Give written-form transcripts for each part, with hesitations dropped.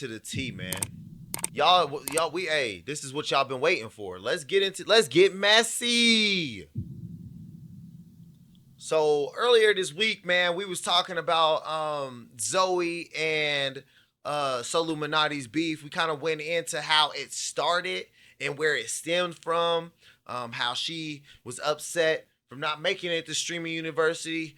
to the T, man. Y'all, this is what y'all been waiting for. Let's get messy. So earlier this week, man, we was talking about Zoe and SoLLUMINATI's beef. We kind of went into how it started and where it stemmed from, how she was upset from not making it to streaming university.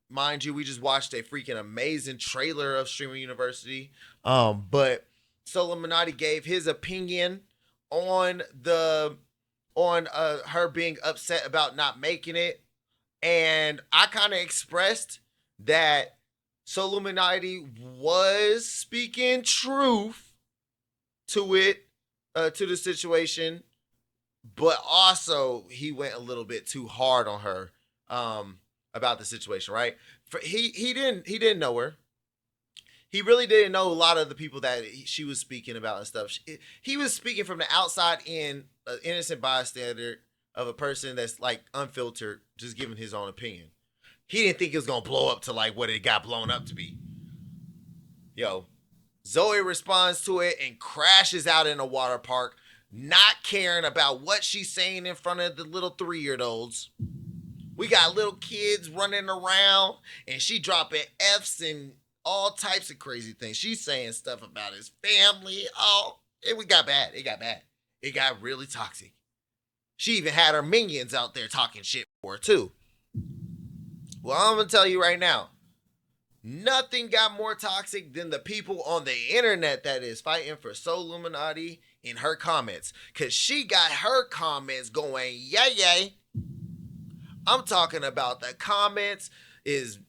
Mind you, we just watched a freaking amazing trailer of streaming university. But SoLLUMINATI gave his opinion on her being upset about not making it. And I kind of expressed that SoLLUMINATI was speaking truth to it, to the situation, but also he went a little bit too hard on her about the situation, right? He didn't know her. He really didn't know a lot of the people that she was speaking about and stuff. He was speaking from the outside in, an innocent bystander of a person that's like unfiltered, just giving his own opinion. He didn't think it was gonna blow up to like what it got blown up to be. Yo, Zoe responds to it and crashes out in a water park, not caring about what she's saying in front of the little 3-year-olds. We got little kids running around, and she dropping F's and all types of crazy things. She's saying stuff about his family. Oh, it got bad. It got bad. It got really toxic. She even had her minions out there talking shit for her too. Well, I'm going to tell you right now, nothing got more toxic than the people on the internet that is fighting for SoLLUMINATI in her comments. Because she got her comments going, yay. I'm talking about the comments is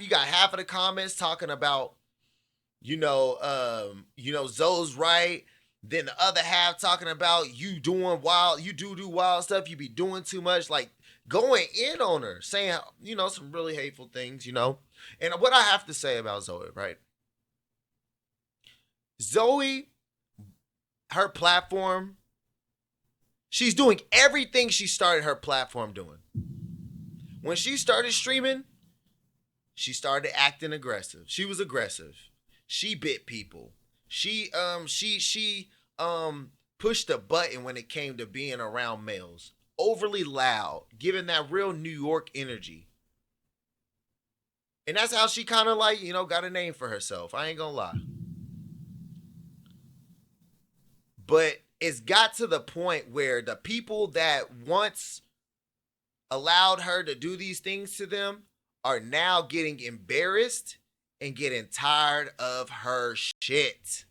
you got half of the comments talking about, Zoe's right. Then the other half talking about you do wild stuff. You be doing too much, like going in on her, saying, some really hateful things, And what I have to say about Zoe, right? Zoe, her platform, she's doing everything she started her platform doing. When she started streaming, she started acting aggressive. She was aggressive. She bit people. She pushed a button when it came to being around males. Overly loud, giving that real New York energy. And that's how she kind of got a name for herself. I ain't gonna lie. But it's got to the point where the people that once allowed her to do these things to them are now getting embarrassed and getting tired of her shit.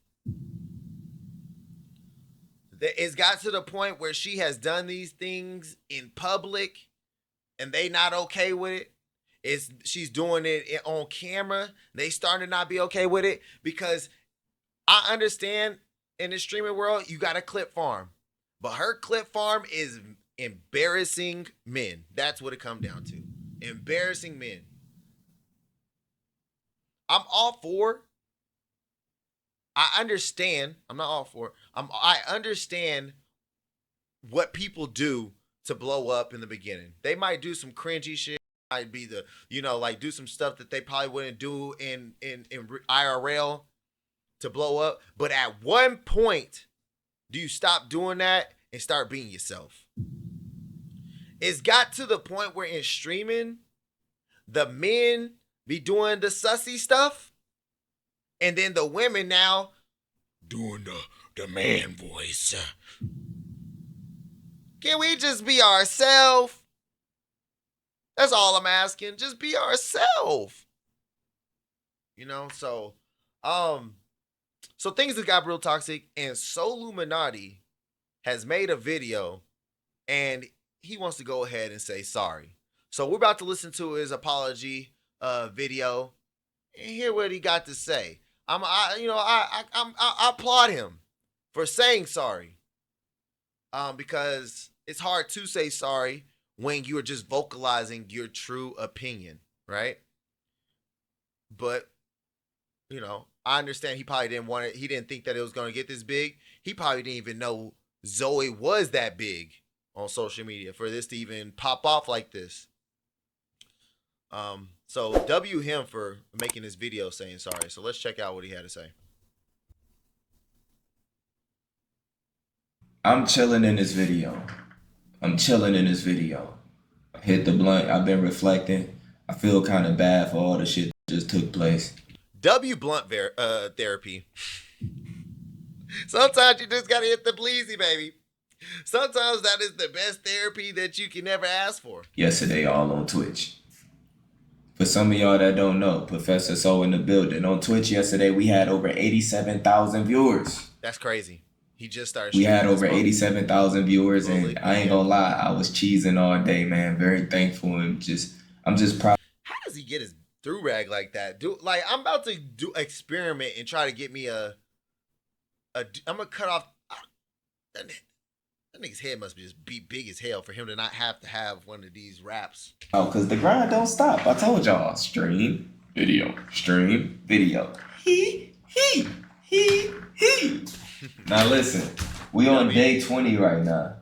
It's got to the point where she has done these things in public and they not okay with it. She's doing it on camera. They starting to not be okay with it because I understand in the streaming world, you got a clip farm. But her clip farm is embarrassing men. That's what it comes down to. Embarrassing men. I'm all for. I understand. I'm not all for. I understand what people do to blow up in the beginning. They might do some cringy shit. Might be do some stuff that they probably wouldn't do in IRL to blow up. But at one point, do you stop doing that and start being yourself? It's got to the point where in streaming, the men be doing the sussy stuff, and then the women now doing the man voice. Can we just be ourselves? That's all I'm asking. Just be ourselves. So things that got real toxic, and SoLLUMINATI has made a video, and he wants to go ahead and say sorry. So we're about to listen to his apology video and hear what he got to say. I applaud him for saying sorry, because it's hard to say sorry when you're just vocalizing your true opinion, right? But I understand he probably didn't want it. He didn't think that it was going to get this big. He probably didn't even know Zoe was that big on social media for this to even pop off like this. So W him for making this video saying sorry. So let's check out what he had to say. I'm chilling in this video. I'm chilling in this video. I hit the blunt. I've been reflecting. I feel kind of bad for all the shit that just took place. W blunt therapy. Sometimes you just gotta hit the bleezy, baby. Sometimes that is the best therapy that you can ever ask for. Yesterday, all on Twitch. For some of y'all that don't know, Professor So in the building. On Twitch yesterday, we had over 87,000 viewers. That's crazy. He just started. We had over 87,000 viewers, and I ain't gonna lie, I was cheesing all day, man. Very thankful and I'm just proud. How does he get his through rag like that? I'm about to do experiment and try to get me I'm gonna cut off. That nigga's head must be just be big as hell for him to not have to have one of these raps. Oh, cause the grind don't stop. I told y'all, stream video, stream video. He. Now listen, we on day 20 right now.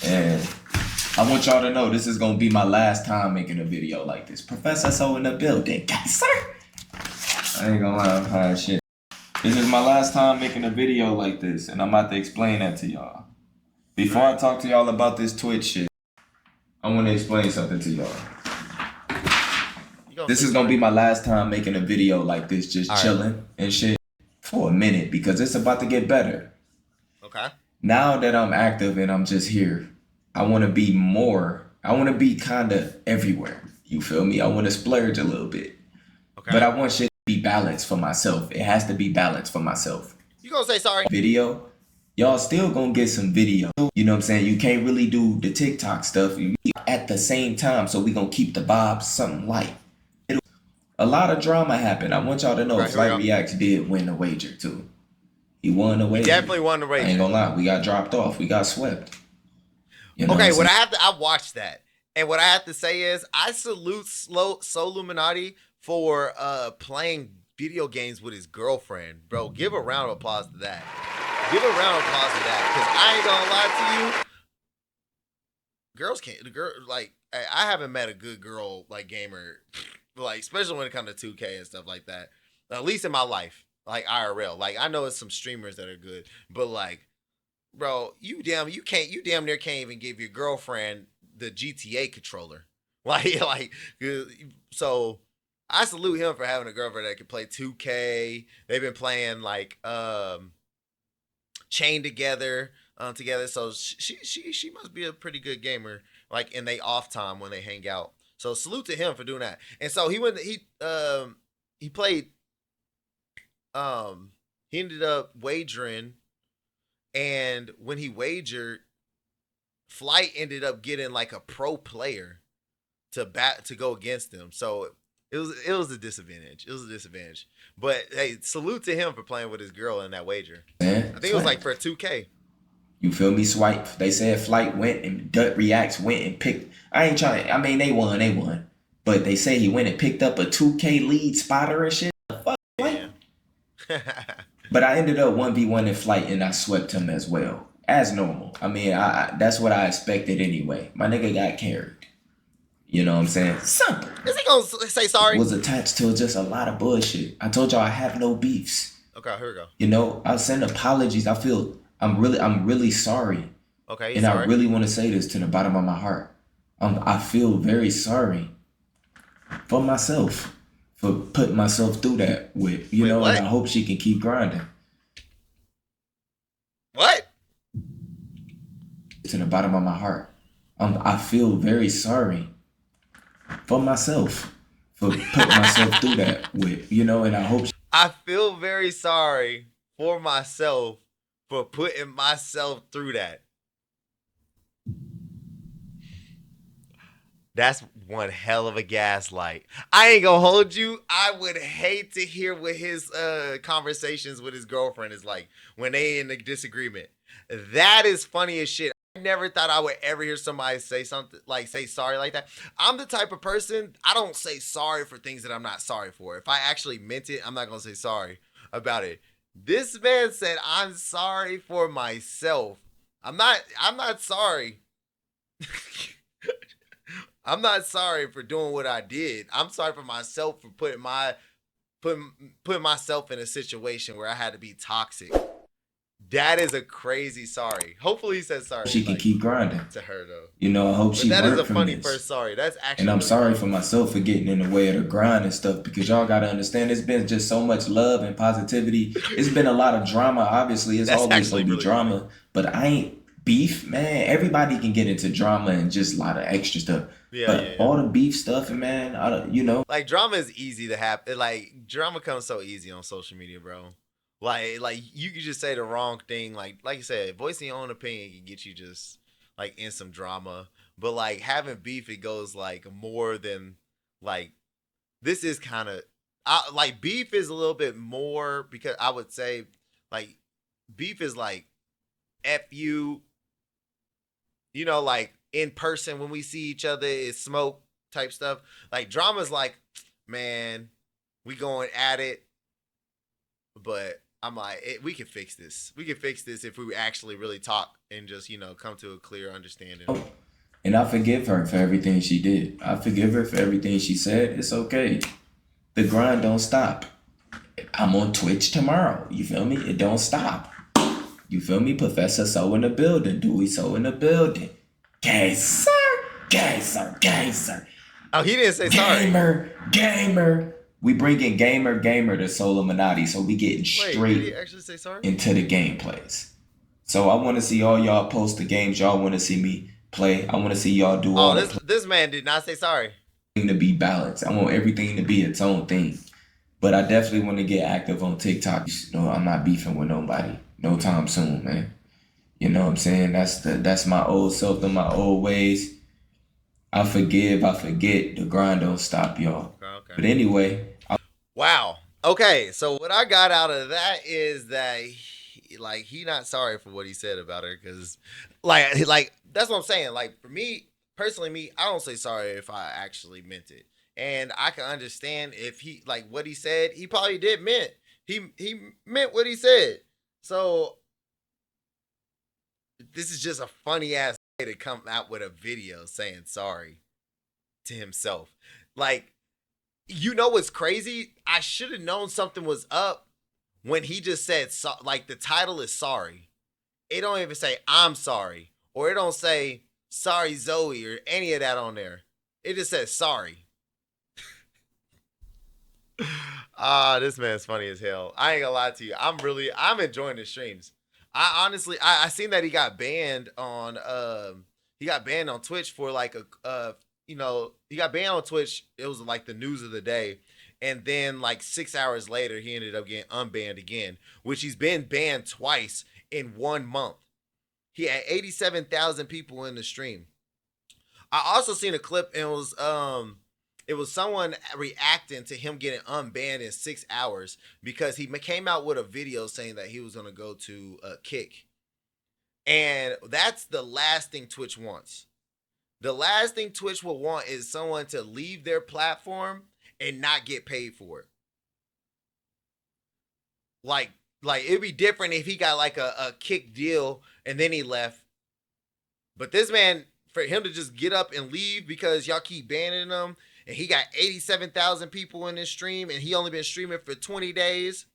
And I want y'all to know this is gonna be my last time making a video like this. Professor So in the building, yes, sir. I ain't gonna lie, I'm high as shit. This is my last time making a video like this, and I'm about to explain that to y'all. Before I talk to y'all about this Twitch shit, I want to explain something to y'all. This is gonna be my last time making a video like this, just chilling and shit for a minute, because it's about to get better. Okay. Now that I'm active and I'm just here, I want to be more. I want to be kind of everywhere. You feel me? I want to splurge a little bit. Okay. But I want shit to be balanced for myself. It has to be balanced for myself. You gonna say sorry? Video. Y'all still gonna get some video. You know what I'm saying? You can't really do the TikTok stuff at the same time. So we gonna keep the vibes something light. A lot of drama happened. I want y'all to know Flight Reacts did win the wager too. He won the wager. He definitely won the wager. I ain't gonna lie. We got dropped off. We got swept. You know I watched that. And what I have to say is I salute SoLLUMINATI for playing video games with his girlfriend. Bro, give a round of applause to that. Give a round of applause to that. Because I ain't gonna lie to you. Girls can't. I haven't met a good girl like gamer, like especially when it comes to 2K and stuff like that. At least in my life, like IRL. Like I know it's some streamers that are good, but like, bro, you damn near can't even give your girlfriend the GTA controller. So I salute him for having a girlfriend that can play 2K. They've been playing like Chain together. So she must be a pretty good gamer, like in they off time when they hang out. So salute to him for doing that. And so he played he ended up wagering, and when he wagered, Flight ended up getting like a pro player to go against him. So it was a disadvantage. But hey, salute to him for playing with his girl in that wager. I think it was like for 2K. You feel me? Swipe. They said Flight went and Dut Reacts went and picked. They won. But they say he went and picked up a 2K lead spotter and shit. Fuck. Yeah. But I ended up 1v1 in Flight and I swept him as well. As normal. I mean, that's what I expected anyway. My nigga got carried. You know what I'm saying? Simple. Is he gonna say sorry? Was attached to just a lot of bullshit. I told y'all I have no beefs. Okay, here we go. You know, I send apologies. I feel I'm really sorry. Okay, and sorry. I really want to say this to the bottom of my heart. I feel very sorry for myself for putting myself through that with, and I hope she can keep grinding. What? To the bottom of my heart. I feel very sorry for myself for putting myself through that with, and I hope I feel very sorry for myself for putting myself through that. That's one hell of a gaslight. I ain't gonna hold you. I would hate to hear what his conversations with his girlfriend is like when they in a disagreement. That is funny as shit. I never thought I would ever hear somebody say something like say sorry like that. I'm the type of person, I don't say sorry for things that I'm not sorry for. If I actually meant it, I'm not gonna say sorry about it. This man said, I'm sorry for myself. I'm not sorry. I'm not sorry for doing what I did. I'm sorry for myself for putting myself in a situation where I had to be toxic. That is a crazy sorry. Hopefully he says sorry. She can keep grinding to her though. You know, I hope But she that is learned a from funny this. first sorry. That's actually. And I'm really sorry funny. for myself for getting in the way of the grind and stuff, because y'all gotta understand there's been just so much love and positivity. It's been a lot of drama. Obviously, it's That's always actually gonna be really drama, funny. but I ain't beef, man. Everybody can get into drama and just a lot of extra stuff. But all the beef stuff, and man, like drama is easy to happen. Like drama comes so easy on social media, bro. Like you could just say the wrong thing. Like you said, voicing your own opinion can get you just like in some drama. But like having beef, it goes like more than like this is kind of like beef is a little bit more because I would say like beef is like F you, you know, like in person when we see each other is smoke type stuff. Like drama's like, man, we going at it, but I'm like, we can fix this. We can fix this if we actually really talk and just, you know, come to a clear understanding. and I forgive her for everything she did. I forgive her for everything she said. It's okay. The grind don't stop. I'm on Twitch tomorrow. You feel me? It don't stop. You feel me? Professor So in the building. Dewey So in the building. Gay sir. Gay sir. Gay sir. Oh, he didn't say sorry. Gamer. We bring in gamer to SoLLUMINATI, so we getting straight did he actually say sorry? into the gameplays. So I want to see all y'all post the games y'all want to see me play. I want to see y'all do all this man did not say sorry. To be balanced. I want everything to be its own thing. But I definitely want to get active on TikTok. No, I'm not beefing with nobody. No time soon, man. You know what I'm saying? That's my old self and my old ways. I forgive, I forget. The grind don't stop, y'all. Okay. But anyway. Wow. Okay, so what I got out of that is that he not sorry for what he said about her, because like that's what I'm saying. Like for me personally, I don't say sorry if I actually meant it, and I can understand if he like what he said. He probably did meant he meant what he said. So this is just a funny ass way to come out with a video saying sorry to himself. Like, you know what's crazy? I should have known something was up when he just said like the title is sorry. It don't even say I'm sorry, or it don't say sorry Zoe or any of that on there. It just says sorry. This man's funny as hell. I ain't gonna lie to you. I'm enjoying the streams. I honestly, I seen that he got banned on Twitch for like he got banned on Twitch. It was like the news of the day. And then like 6 hours later, he ended up getting unbanned again, which he's been banned twice in 1 month. He had 87,000 people in the stream. I also seen a clip, and it was someone reacting to him getting unbanned in 6 hours because he came out with a video saying that he was going to go to Kick. And that's the last thing Twitch wants. The last thing Twitch will want is someone to leave their platform and not get paid for it. Like it'd be different if he got like a Kick deal and then he left. But this man, for him to just get up and leave because y'all keep banning him, and he got 87,000 people in his stream, and he only been streaming for 20 days,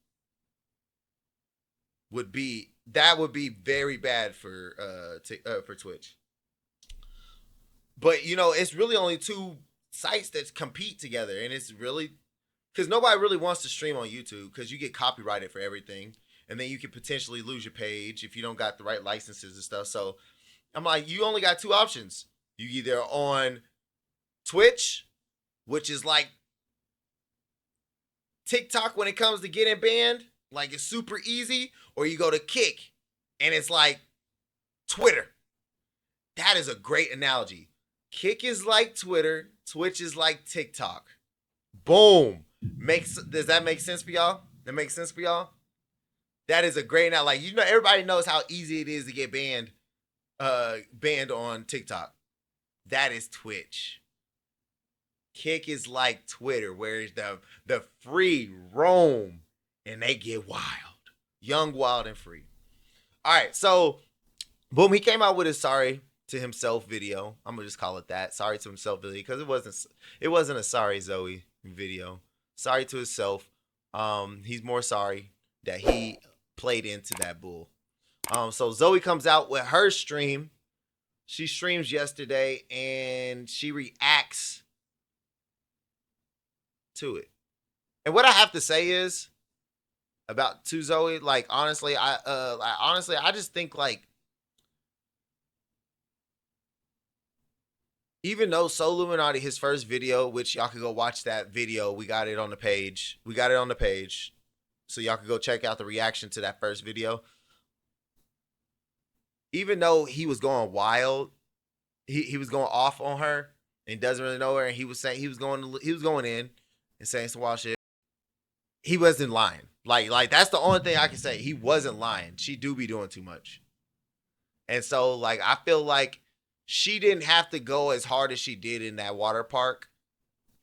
would be very bad for Twitch. But you know, it's really only two sites that compete together, and it's really because nobody really wants to stream on YouTube because you get copyrighted for everything, and then you could potentially lose your page if you don't got the right licenses and stuff. So I'm like, you only got two options. You either on Twitch, which is like TikTok when it comes to getting banned, like it's super easy, or you go to Kick, and it's like Twitter. That is a great analogy. Kick is like Twitter, Twitch is like TikTok. Boom. Does that make sense for y'all? That makes sense for y'all? That is a great analogy. Like, you know, everybody knows how easy it is to get banned on TikTok. That is Twitch. Kick is like Twitter, where the free roam and they get wild. Young, wild, and free. All right, so boom, he came out with his sorry to himself video. I'm gonna just call it that. Sorry to himself video, because it wasn't a sorry Zoe video. Sorry to himself. He's more sorry that he played into that bull. So Zoe comes out with her stream. She streams yesterday and she reacts to it. And what I have to say is about to Zoe, like honestly, I just think like even though SoLLUMINATI, his first video, which y'all could go watch that video, we got it on the page. So y'all could go check out the reaction to that first video. Even though he was going wild, he was going off on her and doesn't really know her, and he was saying he was going in and saying some wild shit. He wasn't lying. Like that's the only thing I can say. He wasn't lying. She do be doing too much. And so like I feel like she didn't have to go as hard as she did in that water park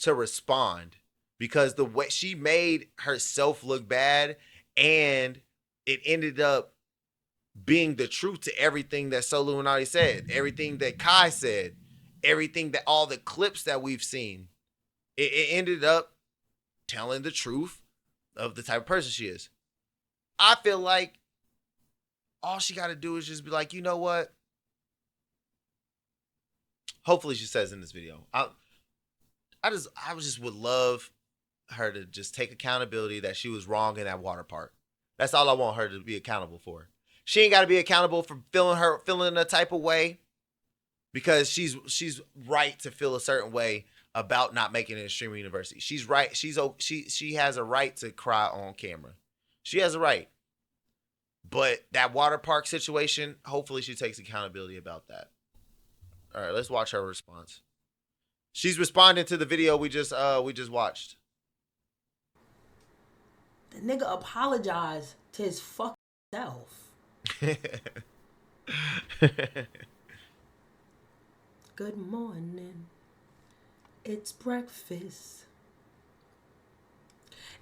to respond, because the way she made herself look bad, and it ended up being the truth to everything that SoLLUMINATI said, everything that Kai said, everything that all the clips that we've seen. It ended up telling the truth of the type of person she is. I feel like all she got to do is just be like, you know what? Hopefully she says in this video. I just would love her to just take accountability that she was wrong in that water park. That's all I want her to be accountable for. She ain't got to be accountable for feeling a type of way, because she's right to feel a certain way about not making it in streaming university. She's right. She has a right to cry on camera. She has a right. But that water park situation, hopefully she takes accountability about that. All right, let's watch her response. She's responding to the video we just watched. The nigga apologized to his fucking self. Good morning. It's breakfast.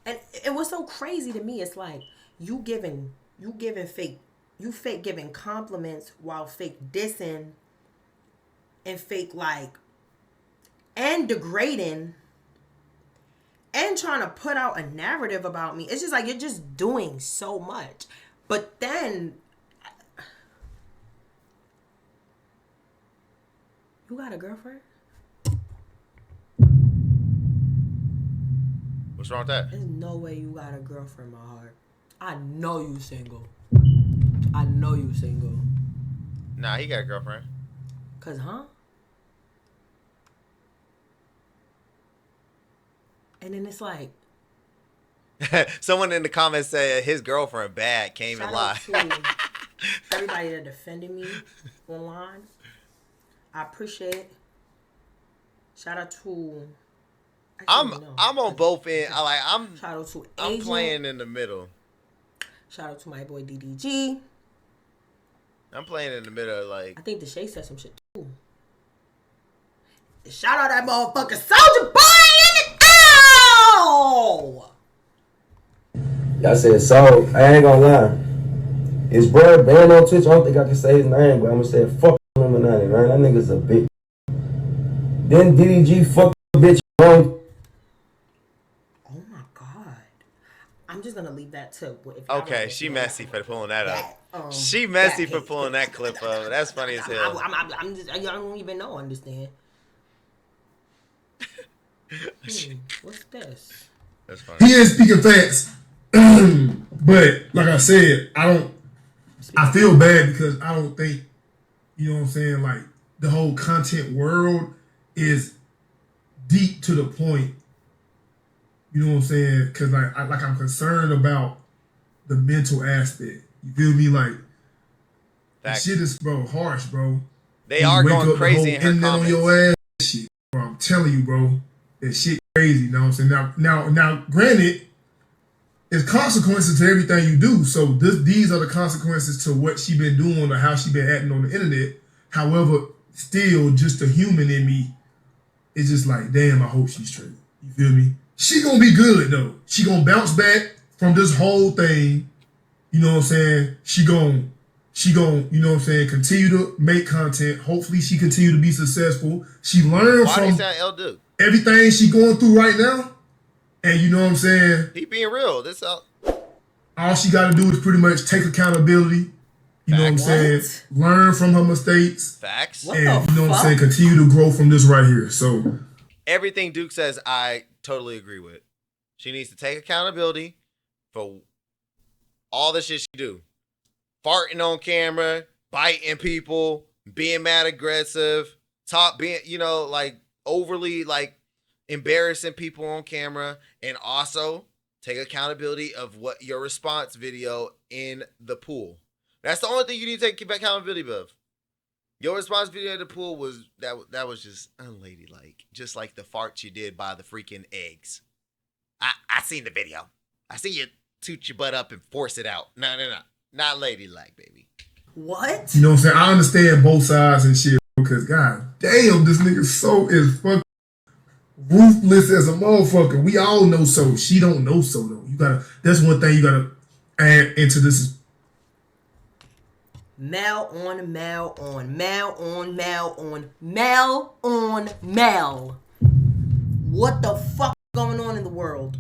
And what's so crazy to me is like you fake giving compliments while fake dissing and fake like and degrading and trying to put out a narrative about me. It's just like you're just doing so much. But then you got a girlfriend? What's wrong with that? There's no way you got a girlfriend, my heart. I know you single. Nah, he got a girlfriend. Cause and then it's like someone in the comments said his girlfriend bad, can't even lie. Everybody that defended me online, I appreciate it. Shout out to I'm on both ends. I'm shout out to I'm playing in the middle. Shout out to my boy DDG. I'm playing in the middle. Like I think the Shay said some shit too. Shout out that motherfucking Soldier Boy in the ow! Y'all said so. I ain't gonna lie. His brother banned on Twitch. I don't think I can say his name, but I'm gonna say fuck Illuminati, right? That nigga's a bitch. Then DDG fuck the bitch wrong. Oh my god. I'm just gonna leave that too. Okay, she messy for pulling that up. She messy for pulling that clip up. That's funny as hell. I'm just, I don't even know. Understand? What's this? That's funny. He is speaking facts, but like I said, I feel bad because I don't think, you know what I'm saying, like the whole content world is deep to the point. You know what I'm saying? Because like I'm concerned about the mental aspect. You feel me? Like that shit is, bro, harsh, bro. They are going crazy in her comments. On your ass, shit, bro. I'm telling you, bro, that shit crazy. You know what I'm saying? Now, granted, there's consequences to everything you do. So these are the consequences to what she been doing or how she been acting on the internet. However, still, just a human in me, it's just like, damn, I hope she's straight. You feel me? She gonna be good though. She gonna bounce back from this whole thing. You know what I'm saying? She gonna, you know what I'm saying, continue to make content. Hopefully she continue to be successful. She learned from everything she going through right now. And you know what I'm saying? He being real. All she gotta do is pretty much take accountability You know what I'm saying? Learn from her mistakes. Facts. What And the you know what I'm fuck? saying? Continue to grow from this right here. So Everything Duke says, I totally agree with. She needs to take accountability for all the shit she do. Farting on camera, biting people, being mad aggressive, being, like overly like embarrassing people on camera, and also take accountability of what your response video in the pool. That's the only thing you need to take accountability of. Your response video in the pool was that was just unladylike, just like the farts you did by the freaking eggs. I seen the video. I see you toot your butt up and force it out. No, not ladylike, baby. What? you know what I'm saying? I understand both sides and shit because god damn, this nigga so is fucking ruthless as a motherfucker. We all know so. She don't know so though. That's one thing you gotta add into this. Male on male on male on male on male on male. What the fuck is going on in the world?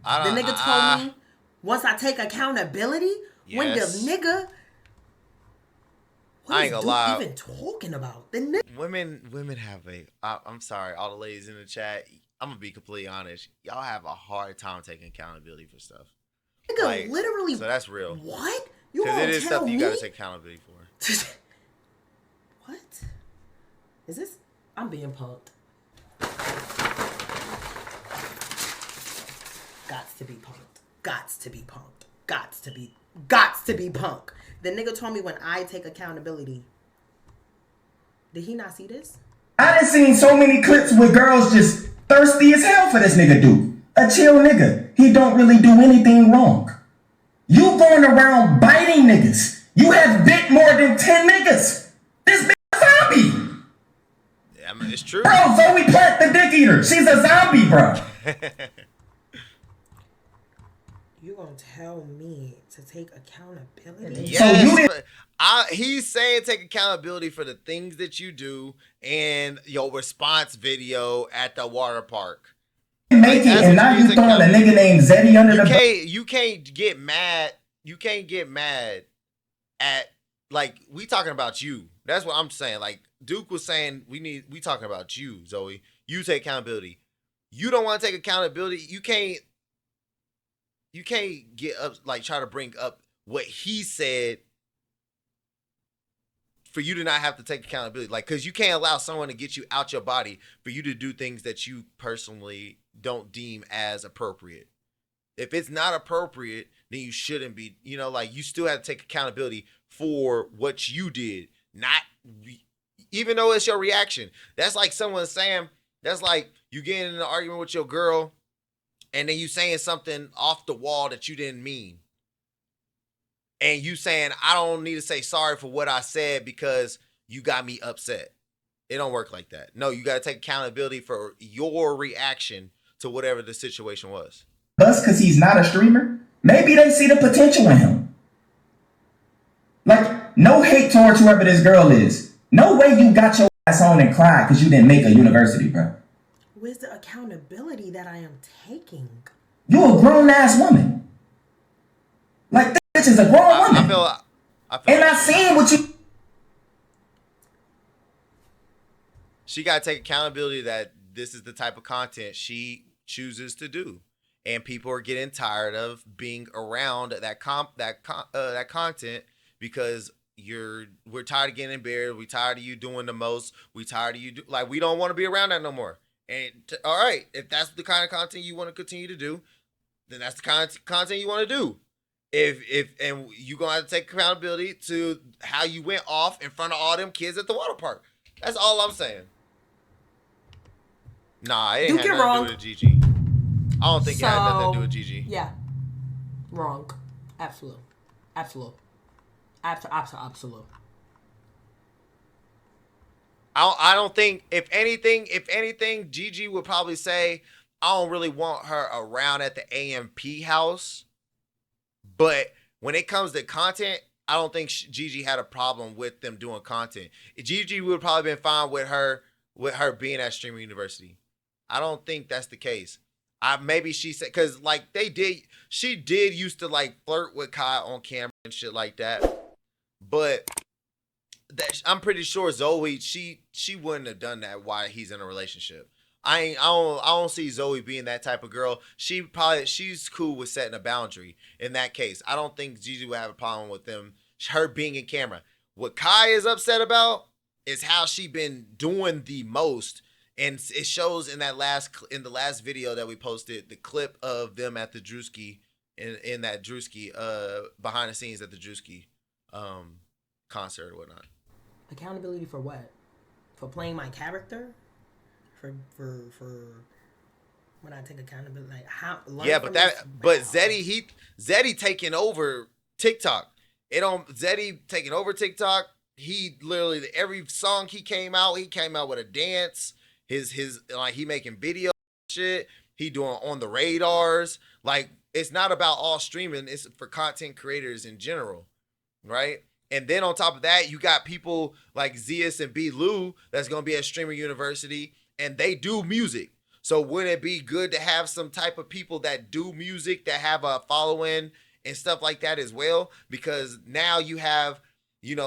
The nigga told me once I take accountability, when the Yes. nigga. What I is ain't gonna Duke lie. even talking about? The nigga. Women have I'm sorry, all the ladies in the chat. I'm gonna be completely honest. Y'all have a hard time taking accountability for stuff. Nigga Like, literally. So that's real. What? You Because gonna it is tell stuff you me? gotta take accountability for. What? Is this? I'm being punked. Gots to be punked. Gots to be punked. Gots to be punk. The nigga told me when I take accountability. Did he not see this? I done seen so many clips with girls just thirsty as hell for this nigga Duke. A chill nigga. He don't really do anything wrong. You going around biting niggas. You have bit more than 10 niggas. This bitch a zombie. Yeah, I mean, it's true. Bro, Zoe Platt the dick eater. She's a zombie, bro. You gonna tell me to take accountability? Yes, So you didn't- he's saying take accountability for the things that you do and your response video at the water park. make it, and now you throwing a nigga named Zeddy under the bus. You can't get mad. You can't get mad at, like, we talking about you. That's what I'm saying. Like Duke was saying, we talking about you, Zoe. You take accountability. You don't want to take accountability. You can't get up, like, try to bring up what he said for you to not have to take accountability. Like, because you can't allow someone to get you out your body for you to do things that you personally don't deem as appropriate. If it's not appropriate, then you shouldn't be, like, you still have to take accountability for what you did, not even though it's your reaction. That's like someone saying, that's like you getting in an argument with your girl and then you saying something off the wall that you didn't mean. And you saying, I don't need to say sorry for what I said because you got me upset. It don't work like that. No, you got to take accountability for your reaction to whatever the situation was. Bus because he's not a streamer. Maybe they see the potential in him. Like, no hate towards whoever this girl is. No way you got your ass on and cried because you didn't make a university, bro. Where's the accountability that I am taking? You a grown ass woman. Like, this bitch is a grown woman. I feel and like I seen what you. She got to take accountability that this is the type of content she chooses to do, and people are getting tired of being around that content because we're tired of getting embarrassed. We tired of you doing the most. We tired of you we don't want to be around that no more. And all right, if that's the kind of content you want to continue to do, then that's the kind of content you want to do. And you gonna have to take accountability to how you went off in front of all them kids at the water park. That's all I'm saying. Nah, it ain't had nothing to do with Gigi. I don't think it had nothing to do with Gigi. Yeah. Wrong. Absolute. Absolute. Absolute. I don't think, if anything, Gigi would probably say, I don't really want her around at the AMP house. But when it comes to content, I don't think Gigi had a problem with them doing content. Gigi would probably been fine with her being at Streamer University. I don't think that's the case. Maybe she said, because like she did used to like flirt with Kai on camera and shit like that. but that I'm pretty sure Zoe, she wouldn't have done that while he's in a relationship. I don't see Zoe being that type of girl. She's cool with setting a boundary in that case. I don't think Gigi would have a problem with her being in camera. What Kai is upset about is how she been doing the most, and it shows in the last video that we posted, the clip of them at the Drewski in that Drewski behind the scenes at the Drewski concert or whatnot. Accountability for what? For playing my character? For when I take accountability, like how? Yeah, but Zeddy taking over TikTok. Zeddy taking over TikTok. He literally every song he came out with a dance. His like he making video shit. He doing on the radars. Like it's not about all streaming. It's for content creators in general, right? And then on top of that, you got people like Zeus and B. Lou that's gonna be at Streamer University, and they do music. So wouldn't it be good to have some type of people that do music that have a following and stuff like that as well? Because now you have,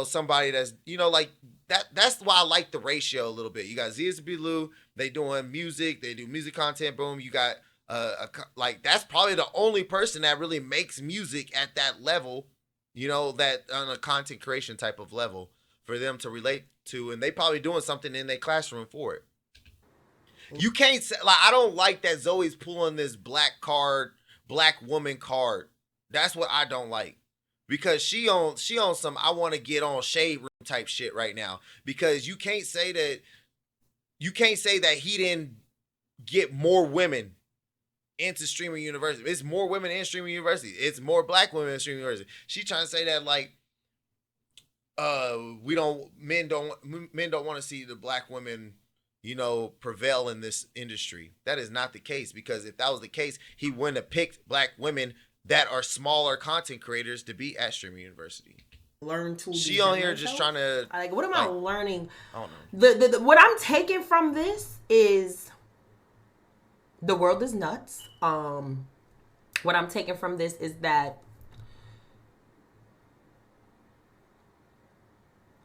somebody that's, like that. That's why I like the ratio a little bit. You got Zeus and B. Lou, they doing music, they do music content. Boom, you got like that's probably the only person that really makes music at that level. That on a content creation type of level for them to relate to, and they probably doing something in their classroom for it. You can't say, like, I don't like that Zoe's pulling this black woman card. That's what I don't like, because she on some I want to get on shade room type shit right now, because you can't say that he didn't get more women into Streamer University. It's more women in Streamer University. It's more black women in Streamer University. She trying to say that like men don't want to see the black women prevail in this industry. That is not the case, because if that was the case, he wouldn't have picked black women that are smaller content creators to be at Streamer University. Learn to she on here just trying to like, what am I learning? I don't know. What I'm taking from this is the world is nuts. What I'm taking from this is that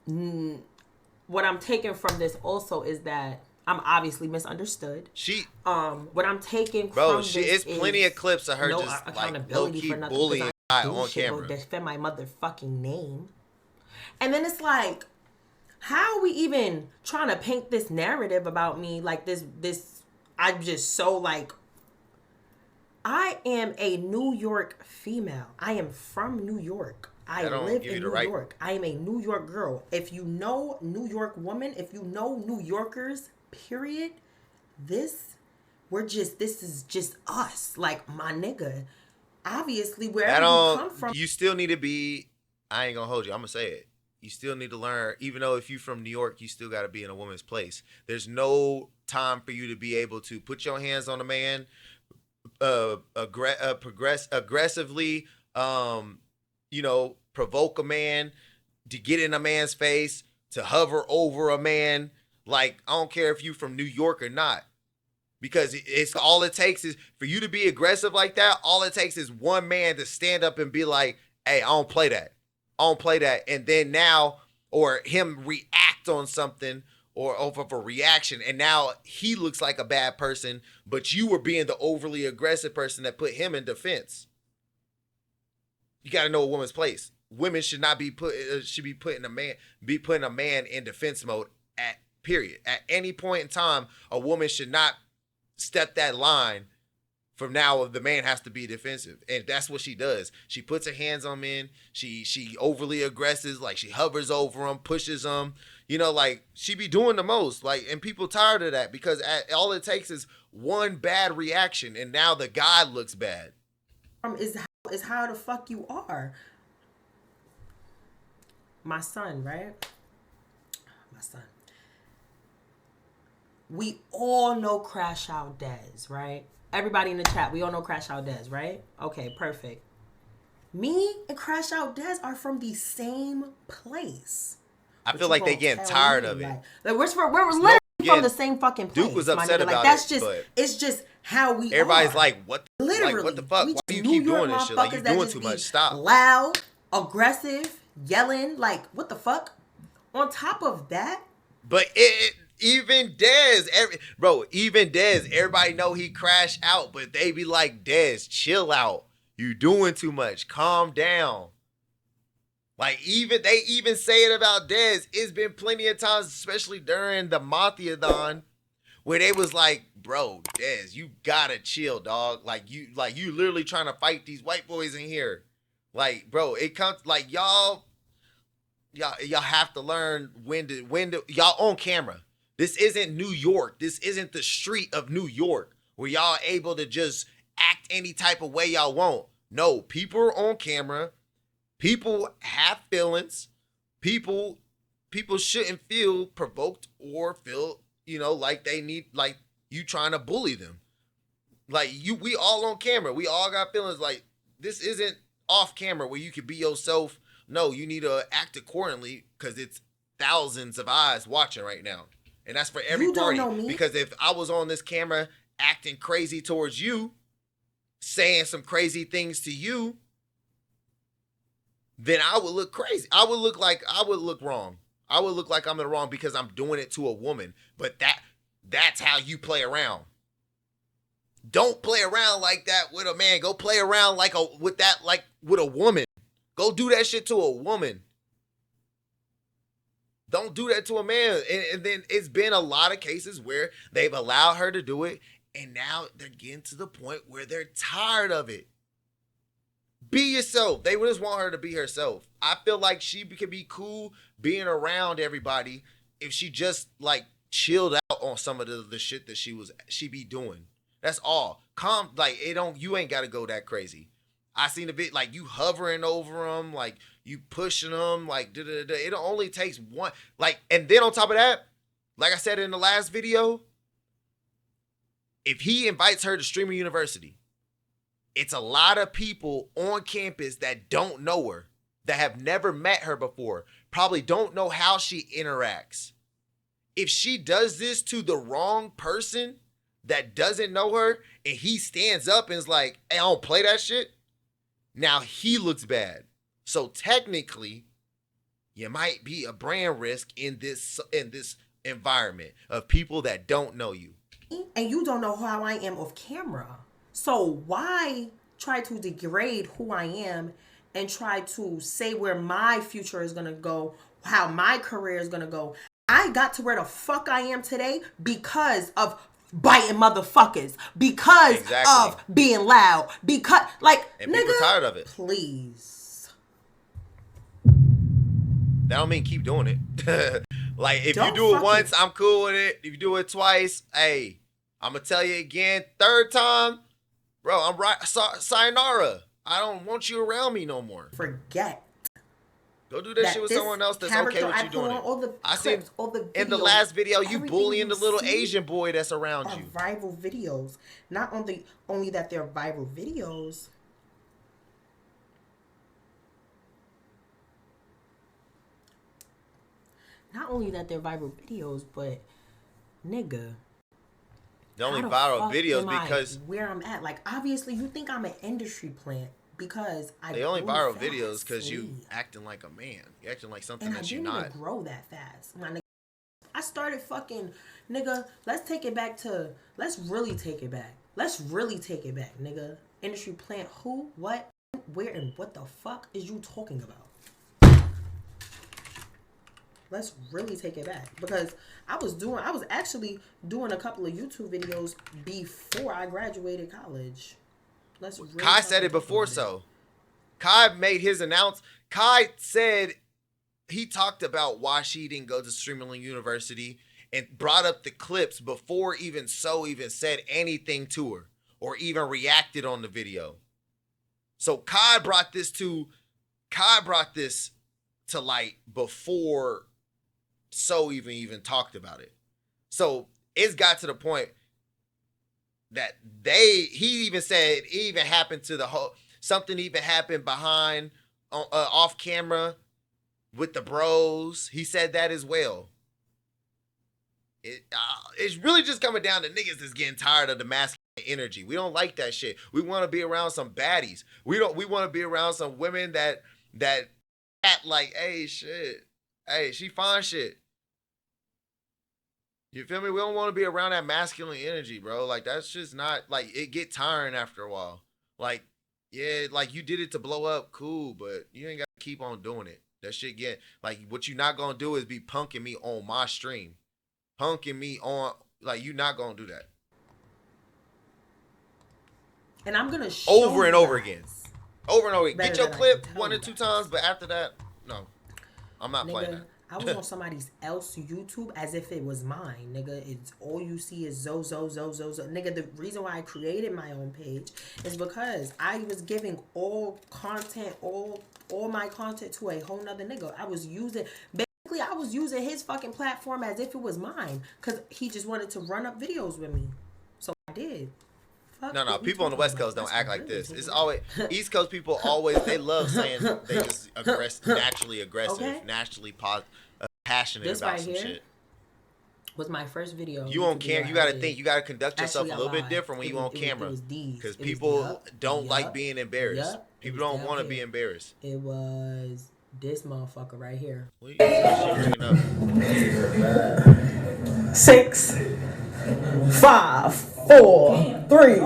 what I'm taking from this also is that I'm obviously misunderstood. What I'm taking from this it's plenty of clips of her no just accountability like low-key for nothing, bullying on camera. Defend my motherfucking name. And then it's like, how are we even trying to paint this narrative about me like this I'm just so like, I am a New York female. I am from New York. I live in New York. I am a New York girl. If you know New York woman, if you know New Yorkers, period, this is just us. Like, my nigga, obviously, wherever you come from. You still need to be, I ain't gonna hold you, I'm gonna say it. You still need to learn, even though if you from New York, you still gotta be in a woman's place. There's no time for you to be able to put your hands on a man, aggressively, provoke a man, to get in a man's face, to hover over a man. Like, I don't care if you from New York or not, because it's all it takes is for you to be aggressive like that. All it takes is one man to stand up and be like, hey, I don't play that. And then now, or him react on something or over a reaction, and now he looks like a bad person, but you were being the overly aggressive person that put him in defense. You got to know a woman's place. Women should not be putting a man in defense mode at any point in time. A woman should not step that line. From now, the man has to be defensive, and that's what she does. She puts her hands on men. She overly aggressive, like she hovers over them, pushes them. Like she be doing the most. Like, and people tired of that, because all it takes is one bad reaction, and now the guy looks bad. Is how the fuck you are. My son, right? My son. We all know Crash Out Dez, right? Everybody in the chat, we all know Crash Out Dez, right? Okay, perfect. Me and Crash Out Dez are from the same place. I feel like they getting tired of it. Like we're literally from the same fucking place. Duke was upset about it's just how we everybody's are. like, what? Literally. Like, what the fuck? Why do you New keep York doing this shit? Like, you're doing too much. Stop. Loud, aggressive, yelling. Like, what the fuck? On top of that, But even Dez, even Dez, everybody know he crashed out, but they be like, Dez, chill out. You doing too much. Calm down. Like, they even say it about Dez. It's been plenty of times, especially during the Mafiathon, where they was like, bro, Dez, you gotta chill, dog. Like you literally trying to fight these white boys in here. Like, bro, it comes like y'all have to learn when to y'all on camera. This isn't New York. This isn't the street of New York where y'all able to just act any type of way y'all want. No, people are on camera. People have feelings. People shouldn't feel provoked or feel, like they need, like you trying to bully them. Like we all on camera. We all got feelings. Like, this isn't off camera where you can be yourself. No, you need to act accordingly because it's thousands of eyes watching right now. And that's for every party. Don't know me. Because if I was on this camera acting crazy towards you, saying some crazy things to you, then I would look crazy. I would look wrong. I would look like I'm in the wrong because I'm doing it to a woman. But that's how you play around. Don't play around like that with a man. Go play around with a woman. Go do that shit to a woman. Don't do that to a man. And then it's been a lot of cases where they've allowed her to do it, and now they're getting to the point where they're tired of it. Be yourself. They just want her to be herself. I feel like she could be cool being around everybody if she just like chilled out on some of the shit that she be doing. That's all. You ain't got to go that crazy. I seen a bit like you hovering over them, like you pushing them, like da-da-da. It only takes one, like, and then on top of that, like I said in the last video, if he invites her to Streamer University, it's a lot of people on campus that don't know her, that have never met her before, probably don't know how she interacts. If she does this to the wrong person that doesn't know her, and he stands up and is like, hey, I don't play that shit, now he looks bad. So technically, you might be a brand risk in this environment of people that don't know you. And you don't know how I am off camera. So why try to degrade who I am and try to say where my future is going to go, how my career is going to go? I got to where the fuck I am today because of biting motherfuckers, because of being loud, because and people tired of it. Please. That don't mean keep doing it. Like, if you do it once, I'm cool with it. If you do it twice, hey, I'm gonna tell you again, third time, bro, I'm right. Sayonara. I don't want you around me no more. Forget. Go do that shit with someone else that's okay with you doing it. I see in the last video you bullying the little Asian boy that's around you. Viral videos. Not only that they're viral videos. Not only that they're viral videos, but nigga. The only viral videos because where I'm at. Like, obviously you think I'm an industry plant. Because they only viral videos because you acting like a man. You acting like something that you're not. And I didn't even grow that fast. I started fucking, nigga, let's really take it back. Let's really take it back, nigga. Industry plant who, what, where, and what the fuck is you talking about? Let's really take it back. Because I was actually doing a couple of YouTube videos before I graduated college. Really Kai said it before, so Kai made his announcement. Kai said he talked about why she didn't go to Streaming University and brought up the clips before even said anything to her or even reacted on the video. So Kai brought this to light before So even talked about it. So it's got to the point that he even said it even happened to something even happened behind off camera with the bros. He said that as well. It's really just coming down to niggas that's getting tired of the masculine energy. We don't like that shit. We want to be around some baddies. We want to be around some women that like, hey, shit. Hey, she fine shit. You feel me? We don't want to be around that masculine energy, bro. Like, that's just not, like, it get tiring after a while. Like, yeah, like, you did it to blow up, cool, but you ain't got to keep on doing it. That shit get, like, what you not going to do is be punking me on my stream. Punking me on, like, you not going to do that. And I'm going to show over and you over guys again. Over and over again. Get better your than I clip can tell 1 or you 2 guys. times, but after that, no. I'm not playing Nigga, that. I was on somebody else's YouTube as if it was mine, nigga. It's all you see is zo. Nigga, the reason why I created my own page is because I was giving all content, all my content to a whole nother nigga. I was using his fucking platform as if it was mine. Cause he just wanted to run up videos with me. So I did. No. People on the West Coast don't act like this. It's always East Coast people. Always they love saying they just naturally aggressive, Okay. naturally passionate This about right some here shit. was my first video. You on YouTube video camera, you I got to did. think. You got to conduct yourself Actually, a little bit lied. different when you on camera, because people don't like being embarrassed. People don't want to be embarrassed. It was this motherfucker right here. What is she bringing up? 6, 5, 4, 3, 2, 1.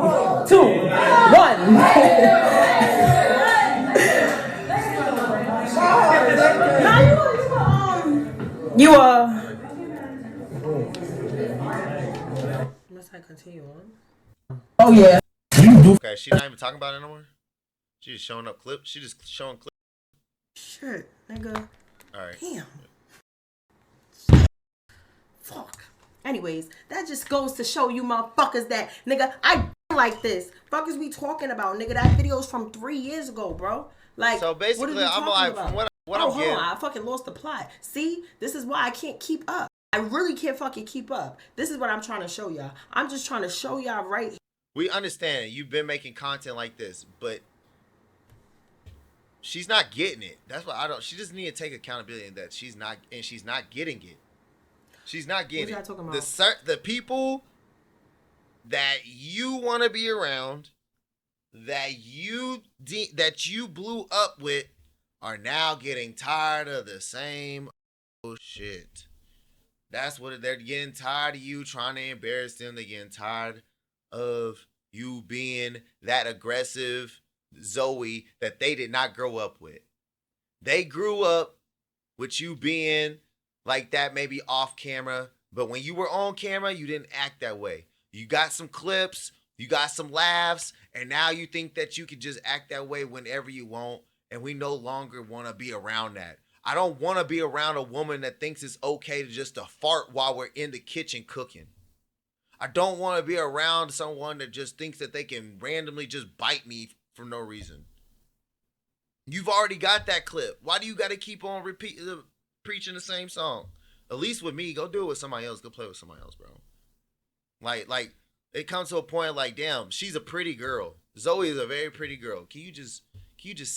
You Must I continue on? Oh yeah. Okay, she's not even talking about it anymore. She's just showing up clips. She just showing clips. Shit, nigga. All right. Damn. Fuck. Anyways, that just goes to show you motherfuckers that, nigga, I like this. Fuck is we talking about, nigga? That video's from 3 years ago, bro. Like, So basically, what are we I'm talking like, about? from what oh, I'm hold getting, on, I fucking lost the plot. See, this is why I can't keep up. I really can't fucking keep up. This is what I'm trying to show y'all. I'm just trying to show y'all right here. we understand you've been making content like this, but she's not getting it. That's what I don't. She just need to take accountability that she's not getting it. She not getting What it. y'all talking about? The people that you want to be around, that you blew up with, are now getting tired of the same shit. That's what they're getting tired of you trying to embarrass them. They're getting tired of you being that aggressive Zoe that they did not grow up with. They grew up with you being like that, maybe off camera, but when you were on camera, you didn't act that way. You got some clips, you got some laughs, and now you think that you can just act that way whenever you want, and we no longer want to be around that. I don't want to be around a woman that thinks it's okay to just to fart while we're in the kitchen cooking. I don't want to be around someone that just thinks that they can randomly just bite me for no reason. You've already got that clip. Why do you got to keep on preaching the same song? At least with me, go do it with somebody else. Go play with somebody else, bro. Like it comes to a point like, damn, she's a pretty girl. Zoe is a very pretty girl. Can you just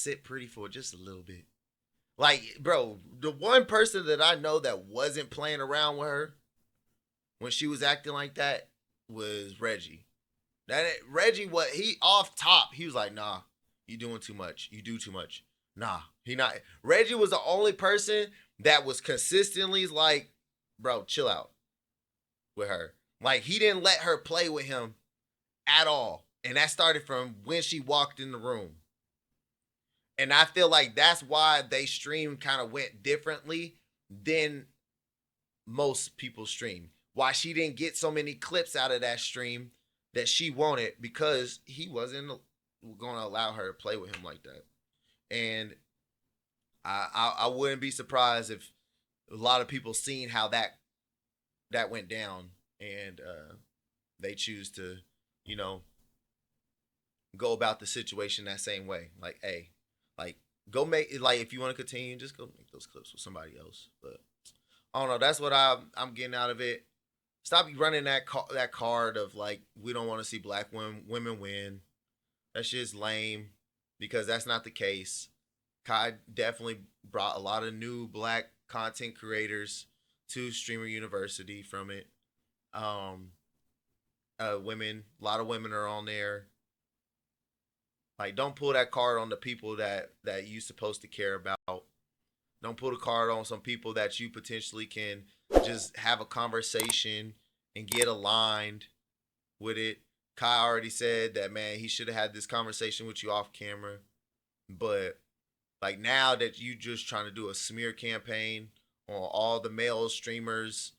sit pretty for just a little bit? Like, bro, the one person that I know that wasn't playing around with her when she was acting like that was Reggie. Reggie, what he off top, he was like, nah, you doing too much. You do too much. Nah, he not. Reggie was the only person that was consistently like, bro, chill out with her. Like, he didn't let her play with him at all. And that started from when she walked in the room. And I feel like that's why they stream kind of went differently than most people stream. Why she didn't get so many clips out of that stream that she wanted, because he wasn't going to allow her to play with him like that. And I wouldn't be surprised if a lot of people seen how that went down, and they choose to, go about the situation that same way. Like, hey, like, go make it. Like, if you want to continue, just go make those clips with somebody else. But I don't know. That's what I'm getting out of it. Stop running that card of like, we don't want to see black women win. That shit's lame, because that's not the case. Kai definitely brought a lot of new black content creators to Streamer University from it. Women, a lot of women are on there. Like, don't pull that card on the people that you supposed to care about. Don't pull the card on some people that you potentially can just have a conversation and get aligned with it. Kai already said that, man, he should have had this conversation with you off camera. But like now that you just trying to do a smear campaign on all the male streamers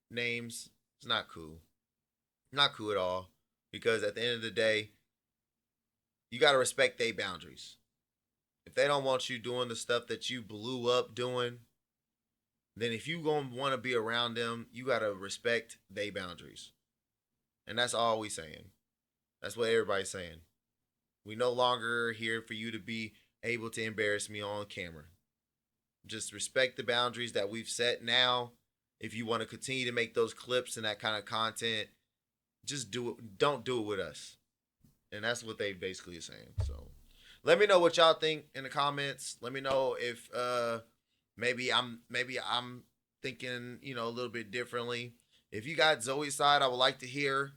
names, it's not cool. Not cool at all. Because at the end of the day, you gotta respect their boundaries. If they don't want you doing the stuff that you blew up doing, then if you gonna want to be around them, you gotta respect their boundaries. And that's all we saying. That's what everybody's saying. We no longer here for you to be able to embarrass me on camera. Just respect the boundaries that we've set now. If you want to continue to make those clips and that kind of content, just do it. Don't do it with us. And that's what they basically are saying. So let me know what y'all think in the comments. Let me know if maybe I'm thinking, a little bit differently. If you got Zoe's side, I would like to hear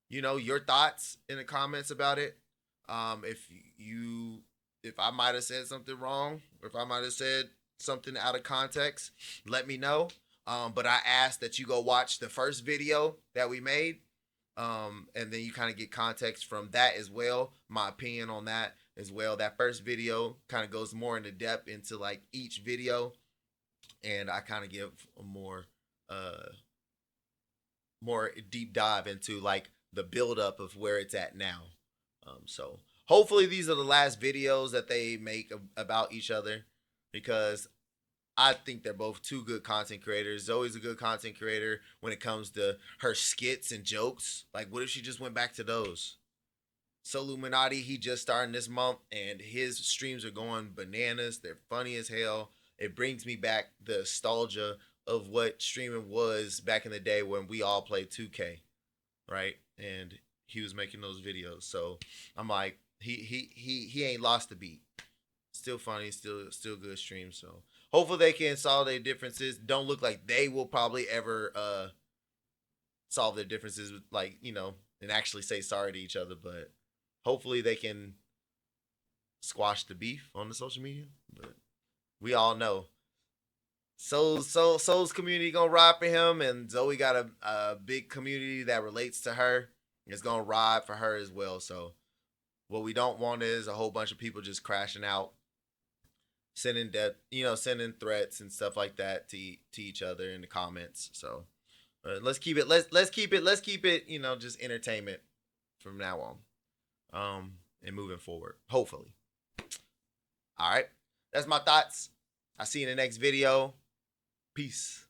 your thoughts in the comments about it. If I might have said something wrong, or if I might have said something out of context, let me know. But I asked that you go watch the first video that we made. And then you kind of get context from that as well. My opinion on that as well. That first video kind of goes more into depth into like each video. And I kind of give a more deep dive into like the buildup of where it's at now. So hopefully these are the last videos that they make about each other, because I think they're both two good content creators. Zoe's a good content creator when it comes to her skits and jokes. Like, what if she just went back to those? SoLLUMINATI, he just started this month, and his streams are going bananas. They're funny as hell. It brings me back the nostalgia of what streaming was back in the day when we all played 2K, right? And he was making those videos. So I'm like, he ain't lost the beat. Still funny, still good stream. So hopefully they can solve their differences. Don't look like they will probably ever solve their differences with, like, and actually say sorry to each other, but hopefully they can squash the beef on the social media. But we all know Soul's community gonna ride for him, and Zoe got a big community that relates to her. It's gonna ride for her as well. So what we don't want is a whole bunch of people just crashing out, sending threats and stuff like that to each other in the comments. So let's keep it just entertainment from now on, and moving forward, hopefully. All right, that's my thoughts. I'll see you in the next video. Peace.